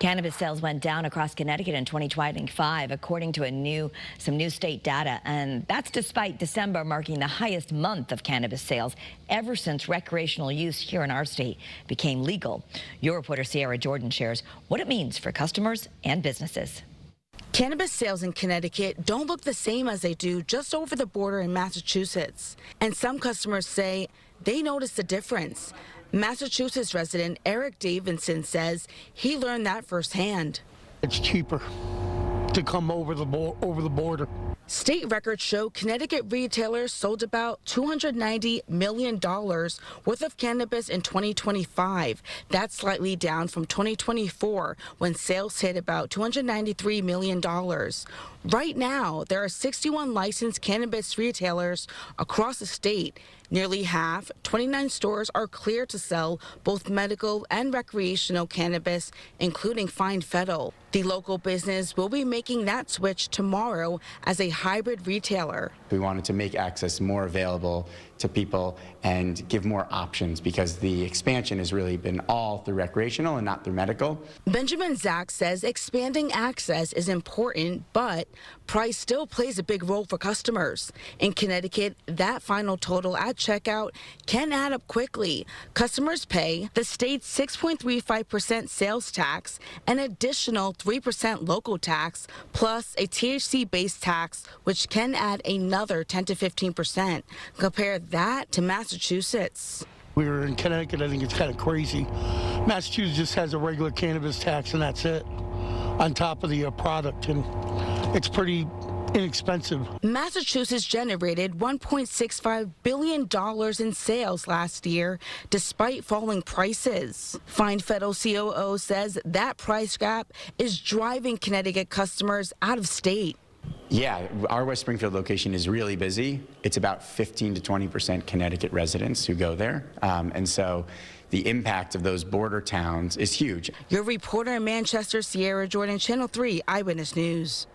Cannabis sales went down across Connecticut in 2025, according to some new state data. And that's despite December marking the highest month of cannabis sales ever since recreational use here in our state became legal. Your reporter Sierra Jordan shares what it means for customers and businesses. Cannabis sales in Connecticut don't look the same as they do just over the border in Massachusetts. And some customers say they notice the difference. Massachusetts resident Eric Davidson says he learned that firsthand. It's cheaper to come over the border. State records show Connecticut retailers sold about $290 million worth of cannabis in 2025. That's slightly down from 2024, when sales hit about $293 million. Right now, there are 61 licensed cannabis retailers across the state. Nearly half, 29 stores, are clear to sell both medical and recreational cannabis, including fine federal. The local business will be making that switch tomorrow as a hybrid retailer. We wanted to make access more available to people and give more options, because the expansion has really been all through recreational and not through medical. Benjamin Zach says expanding access is important, but price still plays a big role for customers. In Connecticut, that final total at checkout can add up quickly. Customers pay the state's 6.35% sales tax, an additional 3% local tax, plus a THC-based tax, which can add another 10 to 15%. Compare that to Massachusetts. We were in Connecticut. I think it's kind of crazy. Massachusetts just has a regular cannabis tax, and that's it, on top of the product, and it's pretty inexpensive. Massachusetts generated $1.65 billion in sales last year, despite falling prices. Fine Federal COO says that price gap is driving Connecticut customers out of state. Yeah, our West Springfield location is really busy. It's about 15 to 20% Connecticut residents who go there. And so the impact of those border towns is huge. Your reporter in Manchester, Sierra Jordan, Channel 3 Eyewitness News.